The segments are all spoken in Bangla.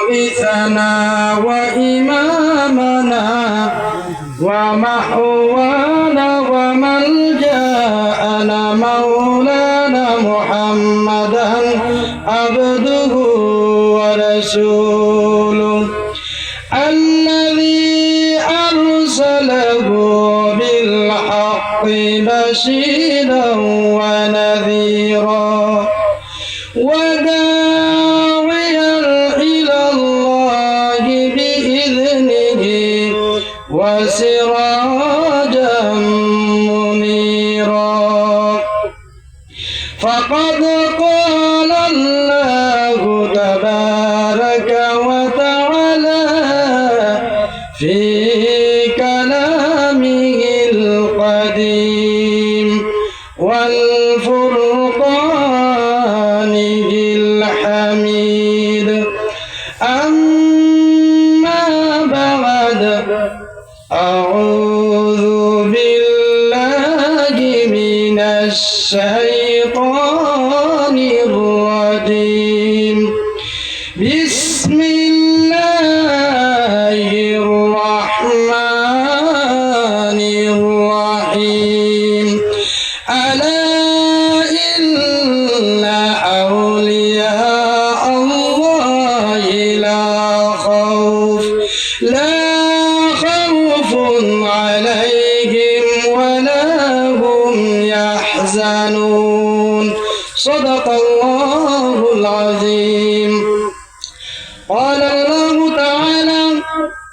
وارثنا وإمامنا ومحوانا وملجأنا مولانا محمدا عبده ورسوله الذي أرسله بالحق بشيرا ونذيرا وداعيا إلى الله بإذنه وسراجا منيرا فقد قال الله تبارك وتعالى في كلامه القديم والفرقانه الحميد أما بعد أعوذ بالله من الشيطان الرجيم بسم الله الرحمن الرحيم ألا إن أولياء الله لا خوف عليهم ولا هم يحزنون صدق الله العظيم قال الله تعالى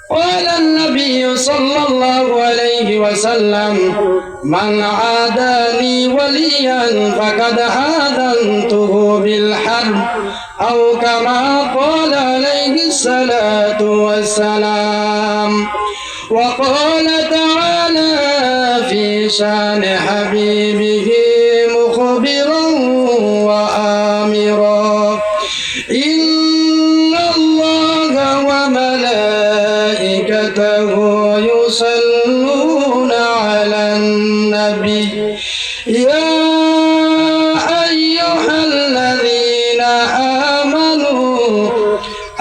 قال النبي صلى الله عليه وسلم من عادى لي وليا فقد آذنته بالحرب أو كما قال عليه الصلاة والسلام وقال تعالى في شان حبيبه مخبرا وآمرا إن الله وملائكته يصلون على النبي يا أيها الذين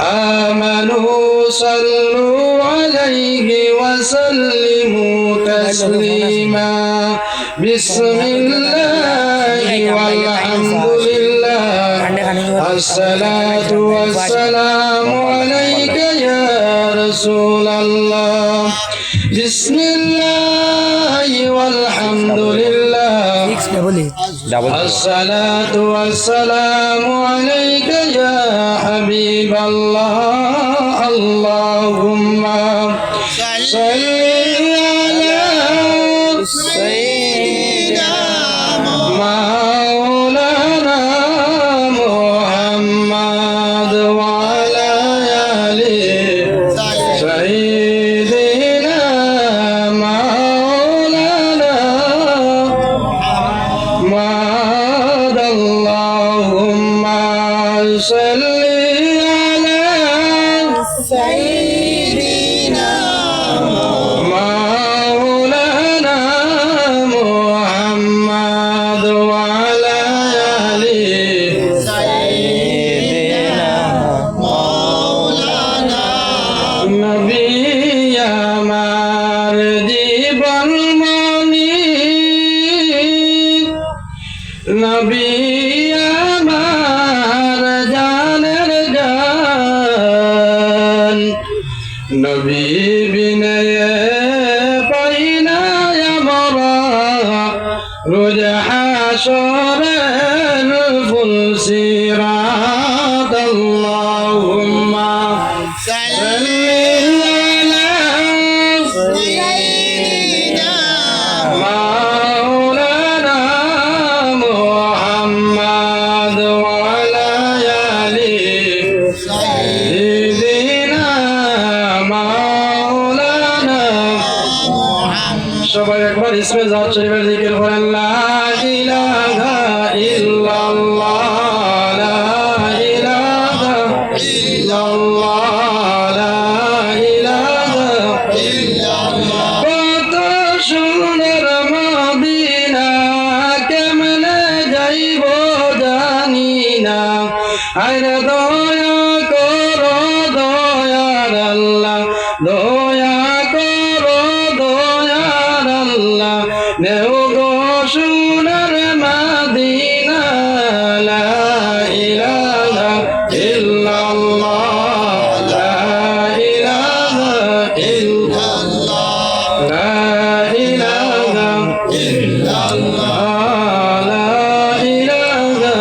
آمنوا صلوا عليه وسلموا تسليما بسم الله والحمد لله الصلاة والسلام عليك يا رسول الله بسم الله والحمد لله الصلاة والسلام عليك يا حبيب الله اللهم صل على سيدنا مولانا محمد وعلى آله سيدنا مولانا محمد اللهم صل على سيدنا مولانا محمد وعلى آله سيدنا مولانا نبي আমার জীবন মনি নবী আমার জানের জান নবী বিনয়ে পাইনা আমরা রোজ হাসরের ফুল সিরাত আল্লাহুম্মা সাল্লি আলা সাইয়্যিদিনা মাওলানা মুহাম্মদ ওয়া আলা আলিহি সাইয়্যিদিনা মাওলানা মুহাম্মদ সবাই একবার ইসমে জাত শরীফের জিকির করেন লা ইলাহা ইল্লাল্লাহ লা ইলাহা ইল্লাল্লাহ লা ইলাহা ইল্লাল্লাহ কত সুন্দর মদিনা কেমনে যাইব জানি না আরে দয়া করো illallah, la ilaha illallah, la ilaha illallah, la ilaha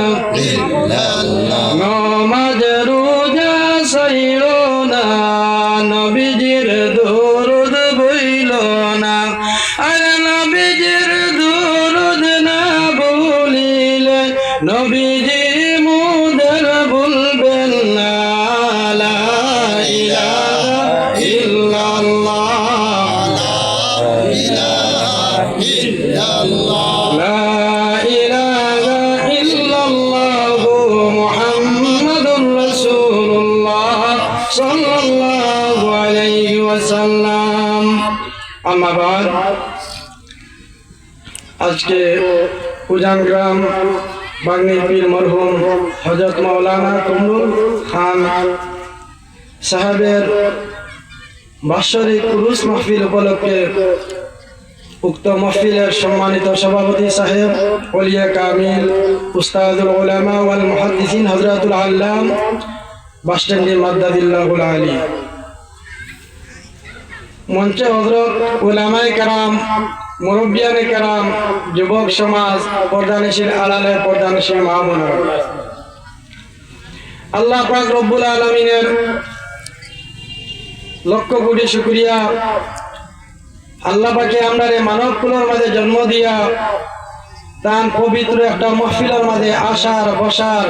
illallah. নমাজ রোজা সাইরো না, নবীজির দরুদ বইল না, আর নবীজির দরুদ না বলিলে নবীজি মুদের বলবেন না। লা ইলাহা ইল্লাল্লাহ, লা ইলাহা ইল্লাল্লাহ মুহাম্মাদুর রাসূলুল্লাহ সাল্লাল্লাহু আলাইহি ওয়াসাল্লাম। আম্মা বাদ, আজকে উজান গ্রাম বাগনির পীর মরহুম হযরত মাওলানা কামরুল খান সাহেবের বাৎসরিক উরুস মাহফিল উপলক্ষে উক্ত মাহফিলের সম্মানিত সভাপতি সাহেব ওলিয়া কামিল উস্তাদুল উলামা ওয়াল মুহাদ্দিসিন হযরতুল আল্লাম বাসস্ট্যান্ডে মাদ্দাদিল্লাহুল আলী, মঞ্চে হযরত উলামায়ে কেরাম, মুরব্বিয়ানে কেরাম, যুবক সমাজ, পর্দানশীল আলালের পর্দানশীল মা বোনেরা, আল্লাহ পাক রব্বুল আলামিনের লক্ষ কোটি শুকরিয়া। আল্লাহ পাকে আমরারে মানব কুলের মাঝে জন্ম দিয়া তান পবিত্র একটা মাহফিলের মাঝে আসার বসার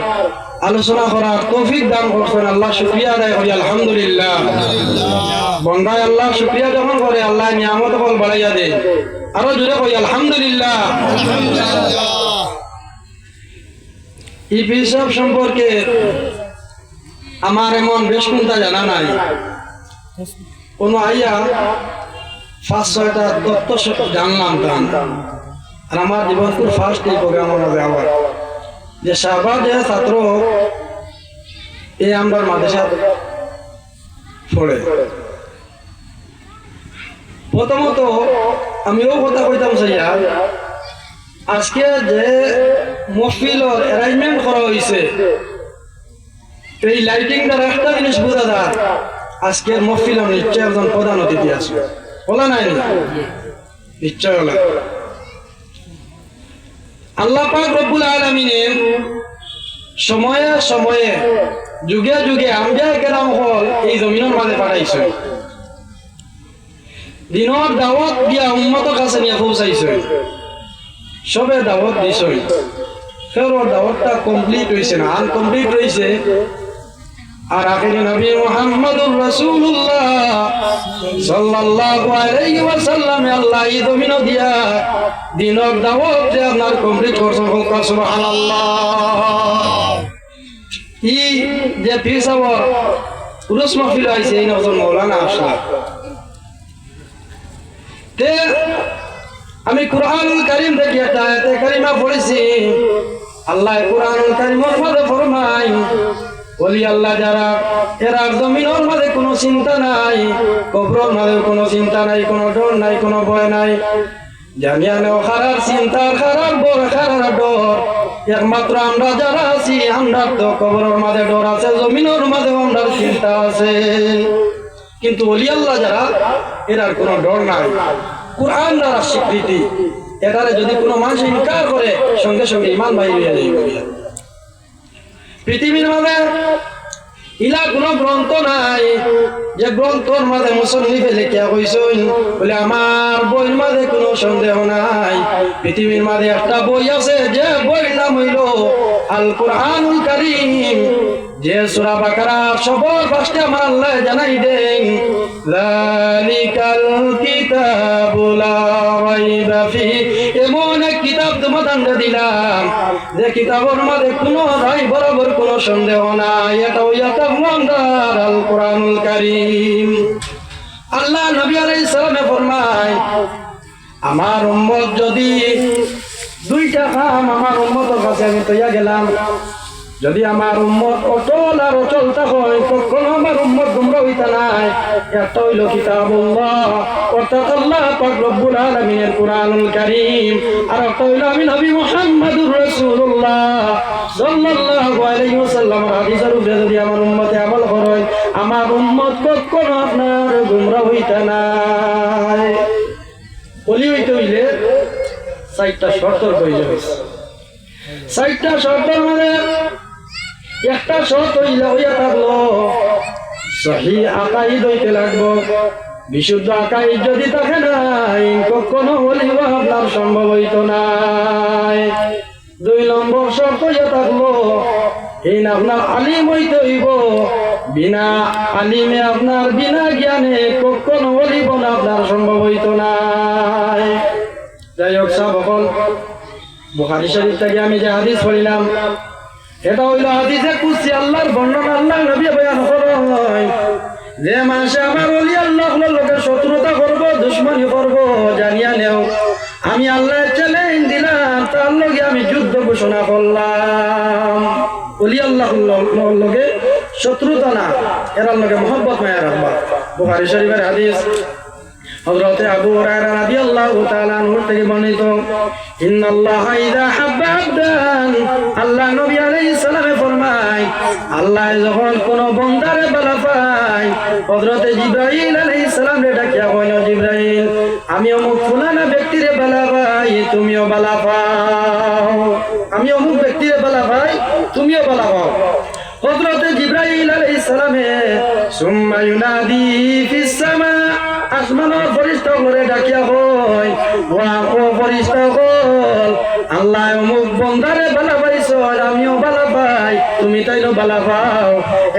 আলোচনা করার তৌফিক দান করছেন। আল্লাহ শুকরিয়া আদায় করি আলহামদুলিল্লাহ। বন্দায় আল্লাহ শুকরিয়া যখন করে আল্লাহ নিয়ামত বল বাড়াইয়া দেয়, আরো জোরে করি আলহামদুলিল্লাহ। এই বিষয় সম্পর্কে আমার এমন বেশ কোনটা জানা নাই, কোন আইয়া 5-6টা তত্ত্ব জানলাম তান, আর আমার জীবনপুর ফার্স্ট এই প্রোগ্রামের মধ্যে আবার যে শাহবাজ যে ছাত্র এই আমার মাদ্রাসা পড়ে। প্রথমত আমিও কথা কইতাম চাইয়া, আজকে যে মহফিলের অ্যারেঞ্জমেন্ট করা হয়েছে, এই লাইটিং দ্বারা একটা জিনিস বোঝা যায়, আজকের মহফিলের নিশ্চয় একজন প্রধান অতিথি আসবে, বলা নাই নিশ্চয় হলা। আল্লাহ পাক রব্বুল আলামিনের সময়ে সময়ে যুগে যুগে আম্বিয়া কেরাম হল এই জমিনের মাঝে পাঠাইছে, দিনের দাওয়াত দিয়া উম্মতের কাছে নিয়ে পৌঁছাইছে, সবে দাওয়াত দিছে, ফের দাওয়াতটা কমপ্লিট হয়েছে না, আনকমপ্লিট রয়েছে। আর আখিরি নবী মুহাম্মদুর রাসূলুল্লাহ সাল্লাল্লাহু আলাইহি ওয়াসাল্লাম আল্লাহ এই জমিন দিয়া দিনের দাওয়াত যে আপনার কমপ্লিট করছেন, সুবহানাল্লাহ। এই যে পীর সাহেব উরুস মাহফিল আইছে, এই নজর মাওলানা আসলা তে আমি কুরআনুল কারীম থেকে একটা আয়াতে কারিমা পড়েছি। আল্লাহ কুরআনুল কারীমের মধ্যে ফরমায়, ওলি আল্লাহ যারা এরা জমিনের মাঝে কোনো চিন্তা নাই, কবরের মাঝে কোনো চিন্তা নাই, কোনো ডর নাই, কোনো ভয় নাই, জানিয়া নেও খারাপ চিন্তা, খারাপ ভয়, খারাপ ডর একমাত্র আমরা যারা আছি, আমরা তো কবরের মাঝে ডর আছে, জমিনের মাঝে আমরা চিন্তা আছে। কিন্তু ওলি আল্লাহ যারা এরার কোনো ডর নাই, কুরআন দ্বারা স্বীকৃতি, এটারে যদি কোনো মানুষ ইনকার করে সঙ্গে সঙ্গে ঈমান বাইরে হয়ে যাবে। পৃথিবীর মাঝে ইলা কোনো গ্রন্থ নাই যে গ্রন্থর মাঝে মুসন্নিফে লেখিয়া কইছেন বলে আমার বইয়ের মাঝে কোনো সন্দেহ নাই। পৃথিবীর মাঝে একটা বই আছে, যে বইয়ের নাম হইল আল কুরআনুল কারীম, যে সূরা বাকারা সবার ফার্স্টে আমার আল্লাহ জানাই দেন, যালিকাল কিতাবু লা রাইবা ফিহি, এমন এক কিতাব তোমাদের দিলাম যে কিতাবের মাঝে কোনো রায় বরাবর কোনো সন্দেহ নাই, এটা হইয়াটা মন্দার আল কুরআনুল কারীম। আল্লাহ নবী আলাইহিস সালামে ফরমায়, আমার উম্মত যদি দুইটা কাম আমার উম্মতের কাছে আমি তৈয়া গেলাম, যদি আমার উম্মত অটল আর অচল হয় কখনো আমার উম্মত গুমরা হইতা নাই। একটা হইল কিতাবুল্লাহ, অর্থাৎ আল্লাহ পাক রব্বুল আলামিনের কুরআনুল কারীম, আর একটা হইল আমি নবী মুহাম্মদুর রাসূলুল্লাহ সাল্লাল্লাহু আলাইহি ওয়াসাল্লাম হাদিসের উপরে যদি আমার উম্মতে আমল আমার উম্মত কখনো আপনার গুমরা হইতে নাই। বলি হইতে হইলে 4টা শর্তর প্রয়োজন হয়েছে। 4টা শর্তর মানে একটা শর্ত হইয়া থাকলো সহি আকাইদ হইতে লাগবো। বিশুদ্ধ আকাইদ যদি থাকে নাই কখনো ওলি আপনার সম্ভব হইত নাই। 2 নম্বর শর্ত হইয়া থাকলো এই আপনার আলিম হইতে হইব। বিনা আলিমে আপনার বিনা জ্ঞানে কখনো ওলি বনা আপনার সম্ভব হইত নাই। যাই হোক সকল বুখারী শরীফ থেকে আমি যে হাদিস পড়িলাম এটা হইল হাদিসে কুদসি আল্লাহর বর্ণনা। আল্লাহ নবী বয়ান করেন যে মানুষে আমার ওলি আল্লাহর লগে শত্রুতা করব, দুশমনী করব, জানিয়া নেও আমি আল্লাহ চ্যালেঞ্জ দিলাম, তার লগে আমি যুদ্ধ ঘোষণা করলাম। ওলি আল্লাহর লগে শত্রুতা না, এর লগে মোহাম্মত মায়া রাখবা। বুখারী শরীফের হাদিস হযরত আবু হুরায়রা রাদিয়াল্লাহু তাআলা আনহু থেকে বর্ণিত, ইন্নাল্লাহা ইযা হাব্বা আবদান, আল্লাহ নবী আলাইহিস সালামে ফরমায় আল্লাহ যখন কোন বান্দারে ভালো পায় হযরত জিবরাইল আলাইহিস সালাম রে ডাকিয়া কইল, জিবরাইল আমি অমুক ফুলানা ব্যক্তিরে ভালো পাই, তুমিও ভালো পাও। আমি অমুক ব্যক্তিরে ভালো পাই, তুমিও ভালো পাও। হযরত জিবরাইল আলাইহিস সালামে সুম্মা ইউনাদি ফিস সামা, আসমানের ফেরেশতাগুলোরে ডাকিয়া কয়, ওয়া ও ফেরেশতাগণ আল্লাহ অমুক বান্দারে ভালো পাইছো, আমিও ভালো পাই, তুমি তাইলো ভালো পাও।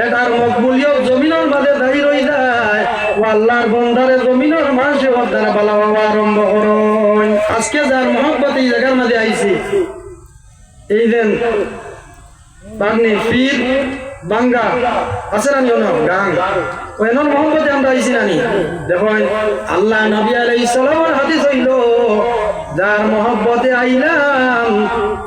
এটার মকবুলিয়ত জমিনের মাঝে দাঁড়িয়ে রই যায়। ও আল্লাহর বান্দারে জমিনের মাঝে ওদানে ভালো পাওয়া আরম্ভ করুন। আজকে যার মহব্বত এই জায়গার মাঝে আইছি, এই দেন বাগনি পীর বাঙ্গা আছে না নিও না গান ওইনর মোহাম্মদে আমরা আইছি নানি। দেখুন আল্লাহ নবী আলাইহিস সালামের হাদিস হইল যার মহব্বতে আইলাম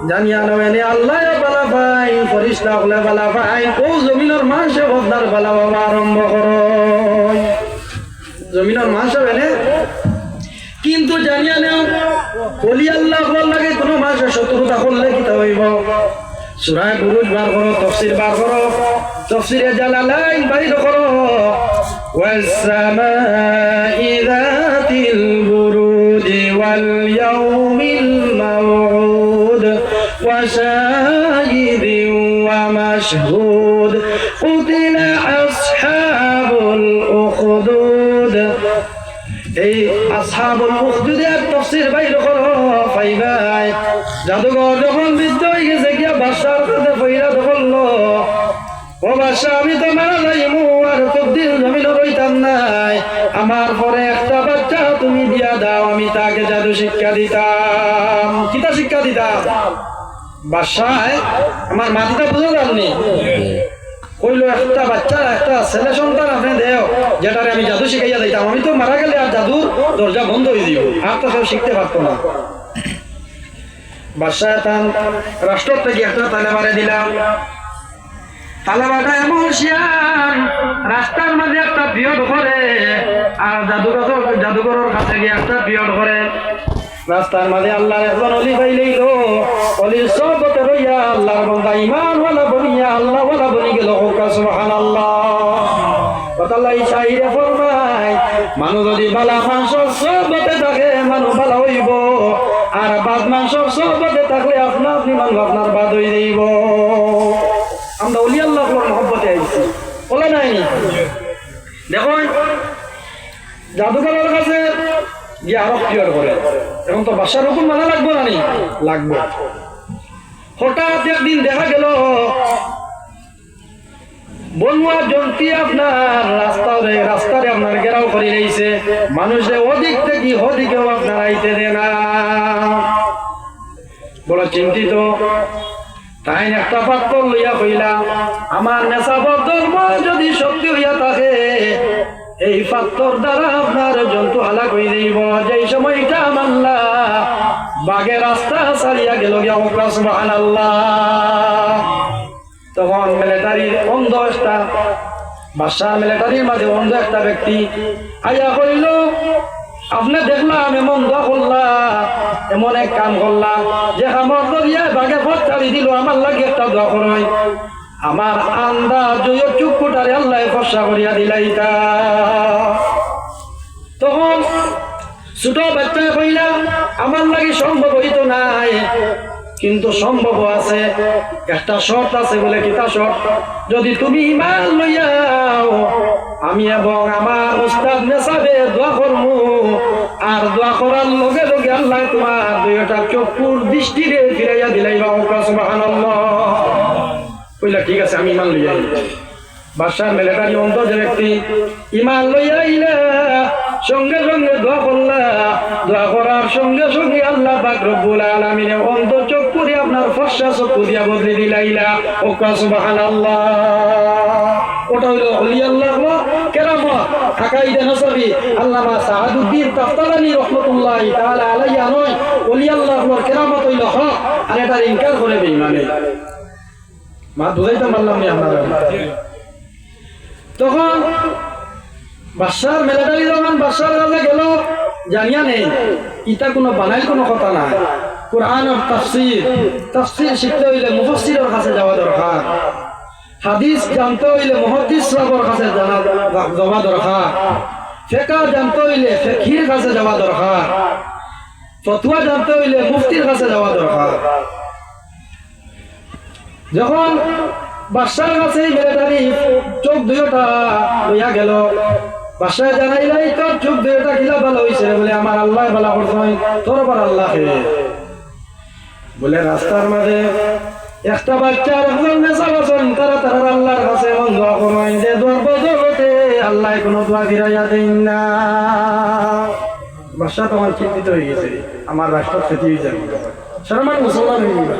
জানিয়া নবেনে আল্লাহ বালা পাই, ফেরেশতা হলে বালা পাই, ও জমিনের মানুষে বদার বালা বাবা আরম্ভ করো। জমিনের মানুষ হবে না, কিন্তু জানিয়া নেও ওলি আল্লাহ লাগে কোনো মানুষের শত্রুতা করলে কি তা হইব। সূরা বুরুজ বার করো, তাফসীর বার করো, তাফসীরে জালালাইন বাইর করো, ওয়াস সামাই যাতিল বুরুজ ওয়াল ইয়াউমিল মাউউদ ওয়া শাহিদিন ওয়া মাশহুদ কুতিলা আসহাবুল উখদুদ। এই আসহাবুল উখদুদের তাফসীর বাইর করো, পাইবাই জাদুঘর যখন বৃদ্ধ হয়ে গেছে গিয়া বাদশার কাছে ফইরা ধরলো, ও বাদশা আমি তো মারা যাইমু, আর কতদিন জমিন রইতাম নাই, আমার পরে একটা বাচ্চা তুমি দিয়া দাও, আমি তাকে জাদু শিক্ষা দিতাম। কিতা শিক্ষা দিতাম? বাদশায় আমার মাটিটা বুঝে যাননি, কইলো একটা বাচ্চা একটা ছেলে সন্তান আপনি দেও যেটারে আমি জাদু শিখাইয়া দিতাম, আমি তো মারা গেলে আর জাদুর দরজা বন্ধ হয়ে দিব, আর তো কেউ শিখতে পারতো না। বাদশাহ তান রাষ্ট্র থেকে একটা তালে মারে দিলাম, তালাবাটা এমন শিয়ান রাস্তার মাঝে একটা পিয়ড করে, আর জাদুঘরের কাছে গিয়ে একটা পিয়ড করে। রাস্তার মাঝে আল্লাহর একজন অলি পাইলেই লো, অলির সহবতে রইয়া আল্লাহর বান্দা ঈমান ওয়ালা বনিয়া আল্লাহ ওয়ালা বনি গেল। সুবহানাল্লাহ। কথালাই চাইরে ফরমায় মানুষ যদি বালা মানুষের সহবতে থাকে মানুষ ভালো হইব, আর বাদ মানুষের সহবতে থাকলে আপনা আপনি মানুষ আপনার বাদ হয়ে যাইব। আমরা অলি আল্লাহর মহব্বতে আইছি, বলে নাই? দেখুন জাদুঘরের কাছে গিয়ে আরো পিওর করে, এখন তো বাসার হুকুম মানা লাগবো না, নি লাগবো। হঠাৎ একদিন দেখা গেল বনুয়া জন্তি আপনার রাস্তারে আপনার ঘেরাও করে রয়েছে, মানুষের ওদিক থেকে ওদিকেও আপনার আইতে দে না। বড় চিন্তিত, তাই একটা পাত্র লইয়া কইলাম আমার নেশাবর ধর্ম যদি সত্যি হইয়া থাকে এই পাত্রর দ্বারা আপনার জন্তু হালাক হয়ে যাইব। যেই সময়টা মানলা বাঘের রাস্তা ছাড়িয়া গেল গিয়া সুবহানাল্লাহ। তখন মিলিটারির অন্ধ একটা বাদশাহ, মিলিটারির মাঝে অন্ধ একটা ব্যক্তি আইয়া কইল আপনি দেখলাম এমন দোয়া করলা, এমন এক কাম করলা যে আমার দরিয়া বাঘে পথ ছাড়ি দিল, আমার লাগে একটা দোয়া করই। আমার আন্দাজ চুপ কুটারে আল্লাহ ফর্সা করিয়া দিলাইতা। তখন ছোট বাচ্চা কইলা আমার লাগি সম্ভব হইতো নাই, কিন্তু সম্ভব আছে, একটা শর্ত আছে। বলে কিতা শর্ত? যদি তুমি ঈমান লইয়াও আমি এবং আমার উস্তাদ মেসাবে দোয়া করবো, আর দোয়া করার লগে লগে আল্লাহ তোমার দুইটা চক্ষুর দৃষ্টিরে ফিরাইয়া দিলাই। সুবহানাল্লাহ। কইলা ঠিক আছে আমি ঈমান লইয়া আইলা। বাদশাহ মিলিটারি অন্ত যে ব্যক্তি ঈমান লইয়া আইলা, সঙ্গে সঙ্গে দোয়া করলা, দোয়া করার সঙ্গে সঙ্গে আল্লাহ পাক রব্বুল আলামিনের অন্তর চক্ষু দিয়ে আপনার ফর্সা চক্ষু দিয়া বদলে দিলাইলা। ওকা সুবহানাল্লাহ। ওটা হইল ওলি আল্লাহ কেরামত। আকাইদে নসবি আল্লামা সাহাদুদ্দিন তাফতালানি রাহমাতুল্লাহি তাআলা আলাইহি নয়, ওলি আল্লাহর কেরামত হইল হক, আর এটা ইনকার করে বেঈমানে। মা বুঝাইতে পারলাম না আপনারা? তখন বাদশার মিলিটারি যখন বাদশার কাছে গেল, জানিয়া নেই ইটা কোনো বানাইল কোনো কথা না। কোরআনের তাফসীর শিখতে হইলে মুফাসসিরের কাছে যাওয়া দরকার। হাদিস জানতে হইলে মুহাদ্দিস সাহেবের কাছে যাওয়া দরকার। ফিকহ জানতে হইলে ফিকহির কাছে যাওয়া দরকার। ফতোয়া জানতে হইলে মুফতির কাছে যাওয়া দরকার। যখন বাদশার কাছে মিলিটারি চোখ দুইটা লইয়া গেল, বাদশাহ জানাইলাই তোর চোখ দুইটা কিলা ভালো হইছে? বলে আমার আল্লাহ ভালো করছেন। তোর পর আল্লাহ বলে রাস্তার মাঝে একটা বাচ্চা একজন নেশা বসন, তারা তারা আল্লাহর কাছে এমন দোয়া করবেন যে দোয়ার বদলতে আল্লাহ কোনো দোয়া ফিরাইয়া দেন না। বাদশাহ তোমার চিন্তিত হয়ে গেছে, আমার রাষ্ট্র ক্ষতি হয়ে যাবে, সারা মুসলমান হয়ে যাবে।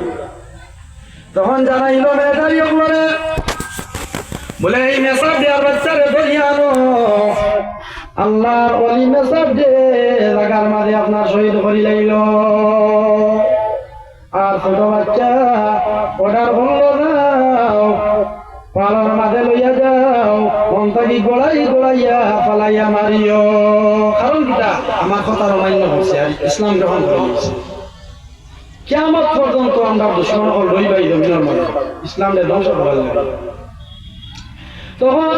তখন জানাইল মিলিটারি ওগুলোরে, বলে এই মেসাব দেওয়ার বাচ্চারে ধরিয়া আনো। আল্লাহর ওলি মেসাব যে জায়গার মাঝে আপনার শহীদ করি লাইল, আর ছোট বাচ্চা অর্ডার করলো যাও পালার মাঝে লইয়া যাও, মনটাকে গোড়াইয়া ফালাইয়া মারিও। কারণ কিটা আমার কথা অমান্য করছে আর ইসলাম গ্রহণ করে নিয়েছে। কিয়ামত পর্যন্ত আমরা দুশ্মন হল রইবাই জমিনের মধ্যে, ইসলামকে ধ্বংস করা যাবে। তখন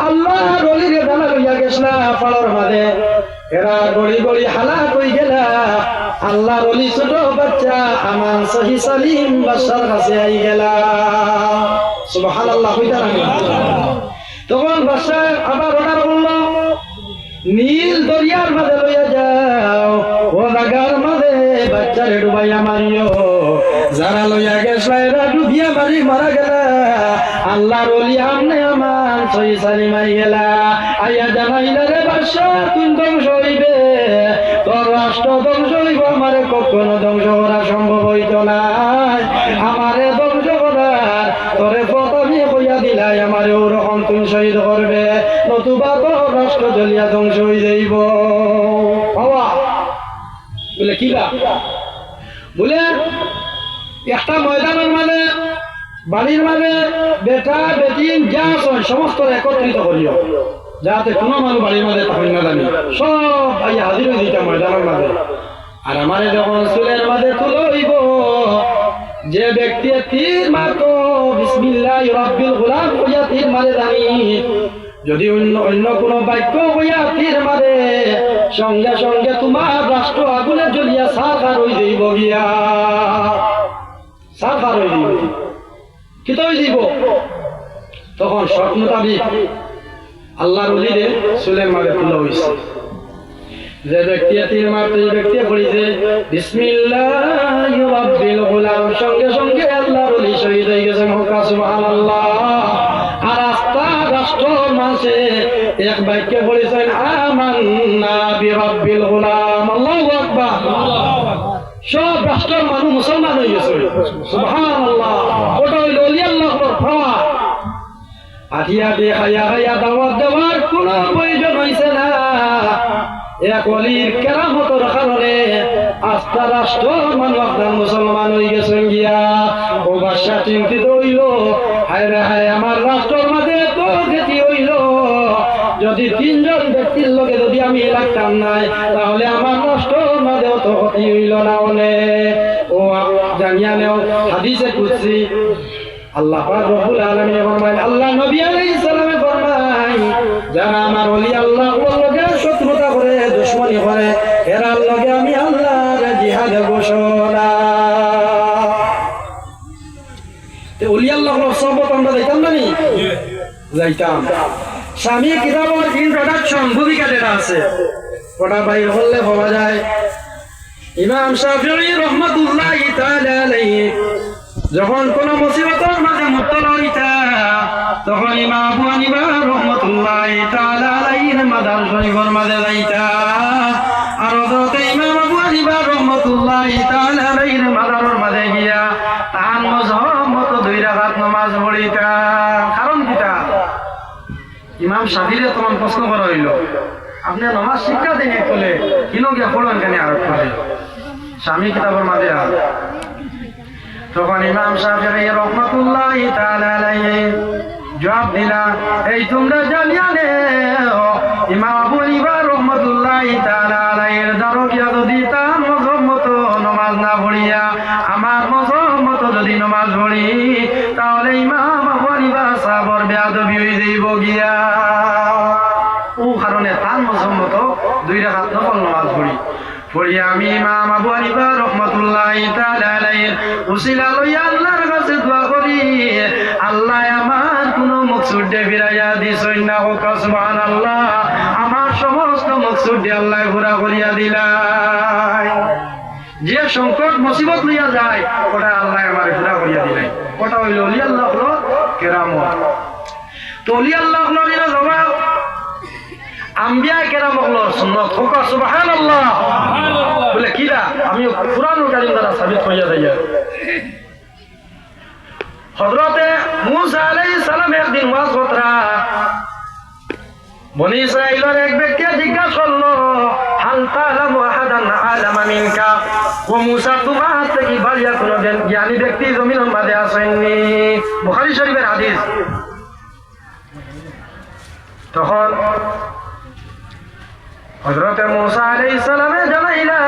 আল্লাহ রলিরে দানা লইয়া গেছলা পাড়ার মাঝে, এরা গড়ি গড়ি হালা কই গেলা। আল্লাহ রলি ছোট বাচ্চা আমান সহি সালিম বাদশার কাছে আই গেলা। সুবহানাল্লাহ কইতা রাখলা। তখন বাদশা আবার অর্ডার করলো, নীল দরিয়ার মাঝে লইয়া যাও, ও জায়গার মাঝে বাচ্চারে ডুবাইয়া মারিও। যারা লইয়া গেছলা এরা ডুবিয়া মারি মারা গেলা। আল্লাহর ওলি আমনে আমান সহি সালিম আই গেলা। আইয়া জানাইলা রে বাদশা তুই ধ্বংস হইবে, তোর রাষ্ট্র ধ্বংস হইব, আমারে কখনো ধ্বংস করা সম্ভব হইত না। আমারে ধ্বংস করার তোরে প্রথমে কইয়া দিলাই, আমারে ওরকম তুমি শহীদ করবে, নতুবা তোর রাষ্ট্র জ্বলিয়া ধ্বংস হয়ে যাইব। বাবা বলে কিবা? বলে একটা ময়দানের মানে বাড়ির মানে বেটা বেটি যা আছে সমস্ত একত্রিত করিও, যাতে কোনো মানুষ বাড়ির মাঝে তখন না জানি, সব ভাই হাজির হয়ে দিতা ময়দানের মাঝে। আর আমারে যখন চুলের মাঝে তুলো হইব, যে ব্যক্তি তীর মারতো বিসমিল্লাহির রাব্বিল গুলাম কইয়া তীর মারে জানি, যদি অন্য কোনো বাক্য কইয়া তীর মারে, সঙ্গে সঙ্গে তোমার রাষ্ট্র আগুনে জ্বলিয়া সারখার হয়ে যাইব, গিয়া সারখার হয়ে যাইব। কিতা হয়ে যাইব? তখন শর্ত মোতাবিক আল্লাহর ওলিরে চুলের মাঝে তুলা হইছে। যে ব্যক্তি তীর মারতে, যে ব্যক্তি পড়িছে বিসমিল্লাহির রাব্বিল গুলাম, সঙ্গে সঙ্গে আল্লাহর ওলি শহীদ হয়ে গেছে। সুবহানাল্লাহ। আর আস্থা রাষ্ট্রের মাঝে এক বাক্যে বলেছেন আমান্না বিরাব্বিল গুলাম। আল্লাহু আকবার। সব রাষ্ট্রের মানুষ মুসলমান হয়ে গেছে। সুবহানাল্লাহ। ওটা হইল ওলি আল্লাহর পাওয়ার। আঠিয়া দিয়ে হাইয়া দাওয়াত দেওয়ার কোনো প্রয়োজন হইছে না। এক অলির কেরামতের কারণে আস্থা রাষ্ট্র মানুষ আপনার মুসলমান হয়ে গেছেন গিয়া। ও বাদশা চিন্তিত হইল, হায় রে হায় আমার রাষ্ট্রের মাঝে তো ক্ষতি হইল, যদি তিনজন ব্যক্তির লোকে যদি আমি লাগতাম নাই, তাহলে আমার রাষ্ট্রের মাঝে তো ক্ষতি হইল না। হলে ও জানিয়া নেও হাদিসে কুদসি আল্লাহ পাক রব্বুল আলামিন ফরমায়, আল্লাহ নবী আলাইহিস সালামে ফরমায়, যারা আমার ওলি আল্লাহ লগে শত্রুতা করে দুশ্মনী করে এরার লগে আমি আল্লাহর জিহাদে ঘোষণা। ওলি আল্লাহ সহবত আমরা যাইতাম না নি? যাইতাম। স্বামী কিতাবের ইন্ট্রোডাকশন ভূমিকা যেটা আছে ওটা বাইর হলে পাওয়া যায়। ইমাম শাফিঈ রাহমাতুল্লাহি তাআলা আলাইহি যখন কোন মুসিবতের মাঝে মুবতলা হইতা তখন ইমাম আবু হানিফা রাহমাতুল্লাহি তাআলা আলাইহির মাদার শরীফের মাঝে যাইতা। আর হযরত ইমাম আবু হানিফা রাহমাতুল্লাহি তাআলা আলাইহির মাদারের মাঝে গিয়া তার মযহব মতো 2 রাকাত নামাজ পড়িতা। কারণ কিটা? ইমাম শাফিঈরে তখন প্রশ্ন করা হইল, আপনি নামাজ শিক্ষা দেন একলে কিনো গিয়া পড়েন কেন আরো করে স্বামী কিতাবের মাঝে? তখন ইমাম শাফিঈ রাহমাতুল্লাহি তাআলা আলাইহি জবাব দিলা, এই তোমরা জানিয়া নে ইমাম আবু হানিফা রাহমাতুল্লাহি তাআলা আলাইহির দারকিয়া যদি তার মযহব মতো নামাজ না পড়িয়া আমার মযহব মতো যদি নামাজ পড়ি তাহলে ইমাম আবু হানিফা সাহাবার বেয়াদবি হয়ে যাইব গিয়া। ও কারণে তার মযহব মতো 2 রাকাত নফল নামাজ পড়ি আমি ইমাম আবু হানিফা রাহমাতুল্লাহি তাআলা আলাইহির উসিলা লইয়া আল্লাহর কাছে দোয়া করি, আল্লাহ আমার কোন মকসুদ ফিরাইয়া দিছেন না, হোক সুবহানাল্লাহ। আমার সমস্ত মকসুদ আল্লাহ পুরা করিয়া দিলাই। যে সংকট মুসিবত লইয়া যায় ওটা আল্লাহ আমার পুরা করিয়া দিলাই। ওটা হইল ওলি আল্লাহ হলো কেরামত। তো ওলি আল্লাহ হলো এর জবাব আম্বিয়া কেরাম হলো সুন্নাত, হোক সুবহানাল্লাহ বলে কিরা আমি কুরআনুল কারীম দ্বারা সাবিত হইয়া যাইয়া। হযরতে মূসা আলাইহিস সালাম একদিন ওয়াজ করতরা বনি ইসরাঈলের এক ব্যক্তি জিজ্ঞাসা করলো, হাল তালামু আহাদান আলামা মিনকা? ও মূসা তোমার থেকে বাড়িয়া কোন জ্ঞানী ব্যক্তি জমিনের মাঝে আসেননি? বুখারী শরীফের হাদিস। তখন হযরতে মূসা আলাইহিস সালামে জানাইলা,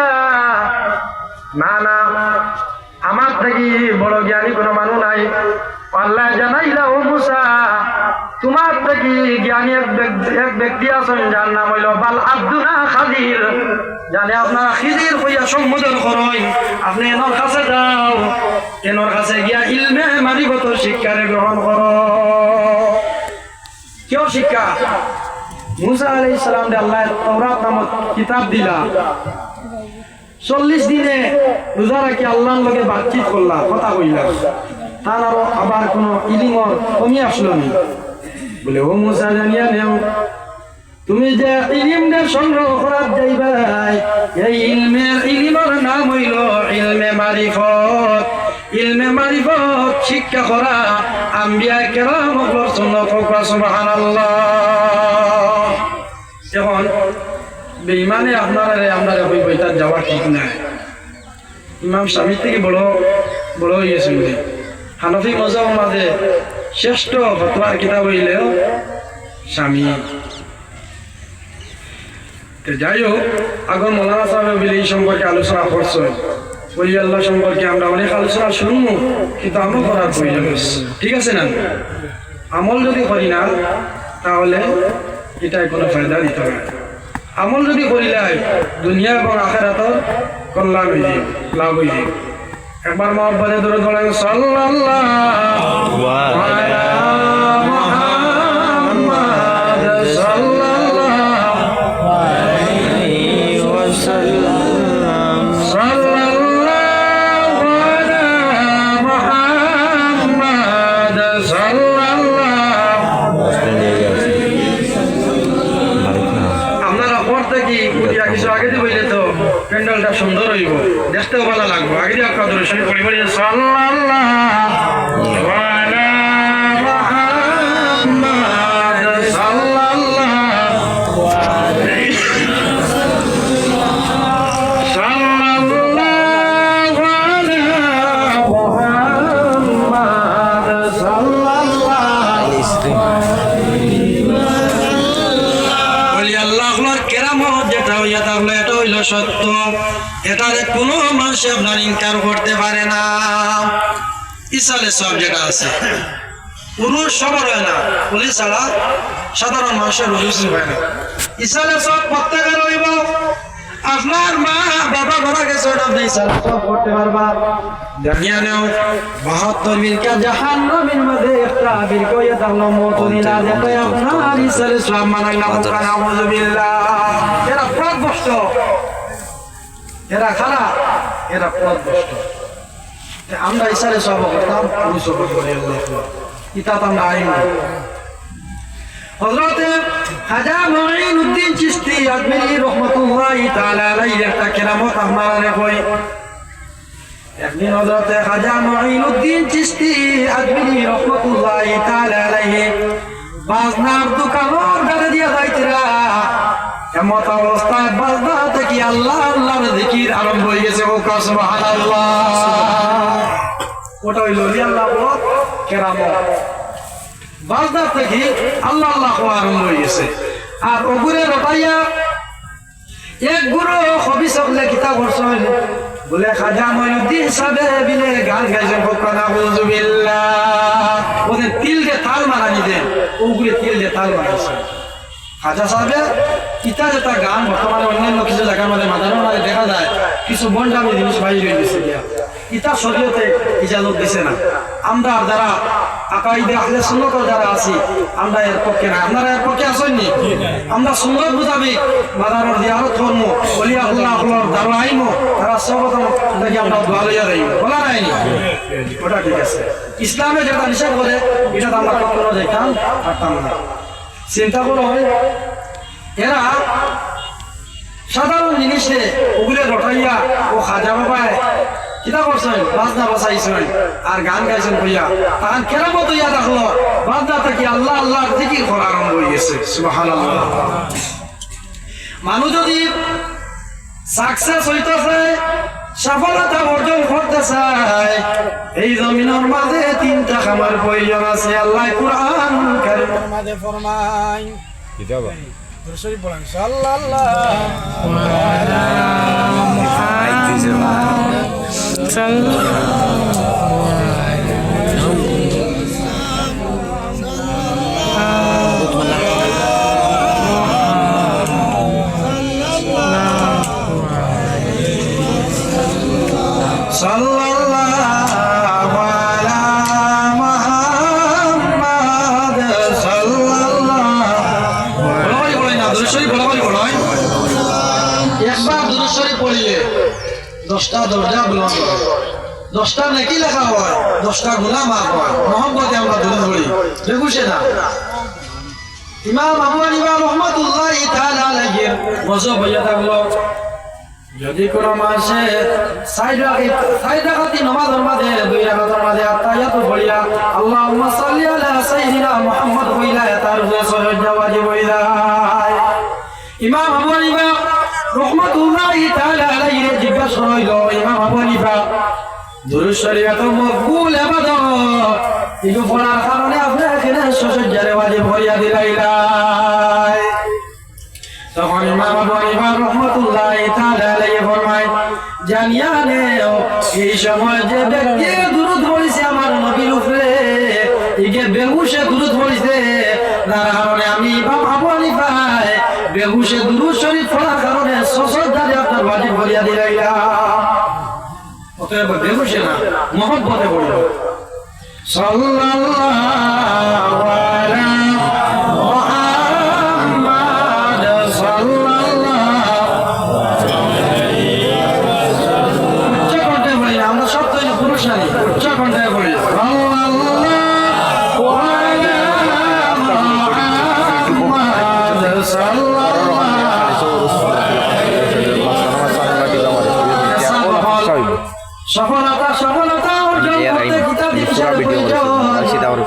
না না আমার থেকে বড় জ্ঞানী কোনো মানুষ নাই। আল্লাহ জানাইলা, ও মূসা তোমার থেকে জ্ঞানী এক ব্যক্তি আছেন যার নাম হইল বাল আব্দুনা খাদির। জানে আপনারা খিদির হইয়া সম্বোধন করেন, আপনি এনর কাছে যাও, এনর কাছে গিয়া ইলমে মারিফত শিক্ষারে গ্রহণ করো। কেউ শিক্ষা? মূসা আলাইহিস সালাম দে আল্লাহ তাওরাত নামক কিতাব দিলা। 40 দিনে রোজা রাখি আল্লাহর লগে বাতচিত করলা, কথা কইলা, তার আবার কোনো ইলমর কমি আসলো না। বলে ও মূসা জানিয়া নেও, তুমি যে ইলমে সংগ্রহ করার যাইবাই এই ইলমের নাম হইল ইলমে মারিফত। ইলমে মারিফত শিক্ষা করা আম্বিয়া কেরামর সুন্নাত, সুবহানাল্লাহ। এখন বেঈমানে আপনারা হই বইতা যাওয়া ঠিক নাই। ইমাম শাফিঈ থেকে বড় হইয়াছে। হানফি মযহবের মাঝে শ্রেষ্ঠ ফতোয়ার কিতাব হইলেও স্বামী। যাই হোক, আগর মৌলানা সাহেব এই সম্পর্কে আলোচনা করছে। ওলি আল্লাহ সম্পর্কে আমরা অনেক আলোচনা শুনবো, কিন্তু আমল করার প্রয়োজন। ঠিক আছে না? আমল যদি করি না তাহলে এটাই কোনো ফায়দা দিতে হবে। আমল যদি করিলাই দুনিয়া এবং আখিরাতের কল্যাণ হয়ে যাবে, লাভ হয়ে যাবে। একবার মহব্বতে দরুদ পড়েন, সাল্লাল্লাহু আলা মুহাম্মাদ সাল্লাল্লাহু আলাইহি ওয়াসাল্লাম, সাল্লাল্লাহু আলা মুহাম্মাদ সাল্লাল্লাহু আপনারা পড়তে কি পুরিয়া কিছু আগে দিয়ে বললে তো প্যান্ডেলটা সুন্দর হইব, দেখতেও ভালো লাগবে। আগে দিয়ে আপনার দর্শন পড়ি পড়ি সাল্লাল্লাহু আলা মুহাম্মাদ সাল্লাল্লাহু আলাইহি সাল্লাল্লাহু আলা মুহাম্মাদ সাল্লাল্লাহু আলাইহি ওলি আল্লাহর কেরামত যেটা হইয়া থাকলো এটা হইল সত্য। এটারে কোনো মানুষ আপনার ইনকার করতে পারে না। ইসালে সব যেটা আছে পুরুষ সবার হয় না, পুলিশ ছাড়া সাধারণ মানুষের রুচি হয় না ইসালে সব প্রত্যেকের রইব আপনার মা বাবা মারা গেছে আপনি ইসালে সব করতে পারবা জানিয়া নেও 72 মিনকা জাহান্নামের মধ্যে একটা বিরক হয়ে থাকলো মতদিনা যেটা আপনার ইসালে সব মানা না নাউযুবিল্লাহ এরা প্রদবষ্ট এরা খারাপ এরা প্রদবষ্ট আমরা ইসালে সব করতাম পুরুষ করে ইতা আমরা আইন হযরত খাজা মুঈনুদ্দিন চিশতি আজমিরি রাহমাতুল্লাহি তাআলা আলাইহি একটা কেরামত আমারে কই একদিন হযরত খাজা মুঈনুদ্দিন চিশতি আজমিরি রাহমাতুল্লাহি তাআলা আলাইহি বাজনার দোকানের গাড়ি দিয়া যাইতরা এমত অবস্থায় বাজনা থেকে আল্লাহ আল্লাহর জিকির আরম্ভ হয়ে গেছে ও সুবহানাল্লাহ ওটা হইল আল্লাহ বল কেরামত বাজনা থেকে আল্লাহ আল্লাহ আরম্ভ হয়ে গেছে আর ওগুরে রটাইয়া এক গুরু হবি সকলে কিতাব করছেন বলে খাজা মুঈনুদ্দিন সাহেব বিলে গান গাইছেন বকনা নাউযুবিল্লাহ ওদের তিল দিয়ে তাল মারানি দেন ওগুরে তিল দিয়ে তাল মারাছে খাজা সাহেব কিতা যেটা গান বর্তমানে অন্যান্য কিছু জায়গার মধ্যে মাদারের মধ্যে দেখা যায় কিছু বন্ডামি জিনিস বাইরে হয়ে গেছে ইতা শরীয়তে ইজাজত দিছে না আমরা যারা আকাইদে আহলে সুন্নাতের যারা আছি আমরা এর পক্ষে না আপনারা এর পক্ষে আছেন নি আমরা সুন্নাত মোতাবেক মাদারের জিয়ারত করব ওলি আল্লাহর দাওয়া আইমো তারা সবরকম দেখি আমরা দোয়া লইয়া রইব বলা নাই নি ওটা ঠিক আছে ইসলামে যেটা নিষেধ করে এটা আমরা কখনো যাইতাম পারতাম না চিন্তা করো এরা সাধারণ জিনিসে ওগুলো রটাইয়া ও খাজা বাবায় কিতা করছেন বাজনা বাসাইছেন আর গান গাইছেন কইয়া তাহান কেরামত হইয়া দেখলো বাজনা থেকে আল্লাহ আল্লাহর জিকির করা আরম্ভ হয়ে গেছে সুবহানাল্লাহ মানুষ যদি সাকসেস হইতেছে সফলতা অর্জন করতে চায় এই জমিনের মাঝে তিনটা খামার প্রয়োজন আছে আল্লাহ কুরআন কারীমের মাঝে ফরমায় কিতাব দরশরী বলেন সাল্লাল্লাহু আলা মুহাম্মাদ একবার দুরূদ শরীফ পড়িলে 10টা দরজা বুলন্দ হয় 10টা নেকি লেখা হয় 10টা গুনাহ মাফ হয় মোহাম্মদে আমরা দুরূদ পড়ি দেখুছে না ইমাম আবু হানিফা রাহমাতুল্লাহি তাআলা আলাইহি ওয়াজব হইয়া থাকলো যদি কোনো মাসে 6 রাকাতি নামাজের মাঝে 2 রাকাতের মাঝে আত্তাহিয়াত পড়িয়া আল্লাহুম্মা সাল্লি আলা সাইয়্যিদিনা মুহাম্মদ কইলা তার উপরে ওয়াজিব হইলা ইমাম আবু হানিফা রাহমাতুল্লাহি তাআলা আলাইহি জিজ্ঞাসা হইল ইমাম আবু হানিফা দুরূদ শরীফ এত মকবুল ইবাদত এগুলো পড়ার কারণে আপনি এখানে সশজ্জারে ওয়াজিব হইয়া দিলাইলাই তখন ইমাম আবু হানিফা রাহমাতুল্লাহি তাআলা আলাইহি ফরমায় জানিয়া নেও এই সময় যে ব্যক্তি দুরূদ পড়িছে আমার নবীর উপরে একে বেহুশে দুরূদ পড়িছে যার কারণে আমি ইমাম আবু হানিফা বেহুশে দুরূদ শরীফ পড়ার কারণে সশজ্জারে আপনার ওয়াজিব হইয়া দিলাইলাম অতএব বেহুশে না মহব্বতে পড়ল সাল্লাল্লাহু আলা মুহাম্মাদ সাল্লাল্লাহু আলাইহি ওয়াসাল্লাম উচ্চ কণ্ঠে বলি আমরা সব তো পুরুষ নারী উচ্চ কণ্ঠে বলি সাল্লাল্লাহু আলা মুহাম্মাদ সাল্লাল্লাহু সফলতা সফলতা অর্জন করতে কিতাব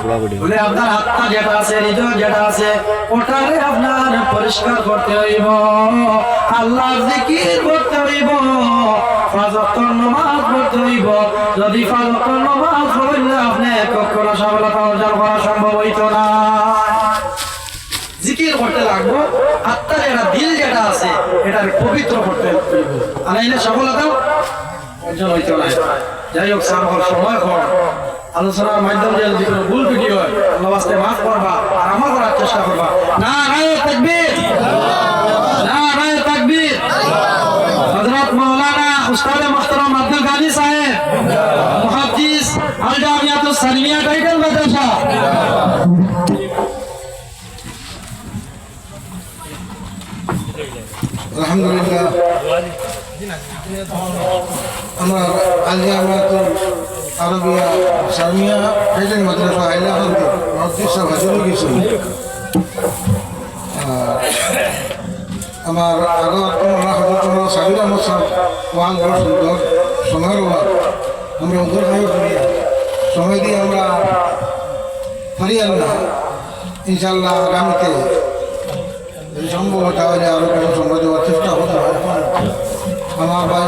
বলে আপনার আত্মা যেটা আছে হৃদয় যেটা আছে ওটারে আপনার পরিষ্কার করতে হইব আল্লাহর জিকির করতে হইব পাঁচ ওয়াক্ত নামাজ পড়তে হইব যদি 5 ওয়াক্ত নামাজ পড়লে আপনি কখনো সফলতা অর্জন করা সম্ভব হইতো না জিকির করতে লাগবো আত্মার যেটা দিল যেটা আছে এটার পবিত্র করতে হইব আর নাইলে সফলতা অর্জন হইতো না যাই হোক সময় কম আলোচনার মাধ্যমে যদি কোনো ভুল ত্রুটি হয় আল্লাহ আজকে মাফ করবা আর আমল করার চেষ্টা করবা। নারায়ে তাকবীর, নারায়ে তাকবীর। হযরত মাওলানা উস্তাদ মুহতারাম আব্দুল গানি সাহেব মুহাদ্দিস আল জামিয়াতুস সালিমিয়া টাইটেল মাদ্রাসা। আলহামদুলিল্লাহ আমার আল জামিয়াতুল আরবিয়া সালিমিয়া টাইটেল মাদ্রাসা হাইলাকান্দি মুহাদ্দিস সাহেব হাজির গেছেন। আমার আগত হজরত সাবির আহমদ সাহেব ওয়ান বড় সুন্দর সময়ের ওয়ান আমরা উদ্ধার হয়ে করি সময় দিয়ে আমরা হারিয়ান না। ইনশাল্লাহ আগামীতে যদি সম্ভব তাহলে আরও কিছু সময় দেওয়ার চেষ্টা করতে হয়। আমার ভাই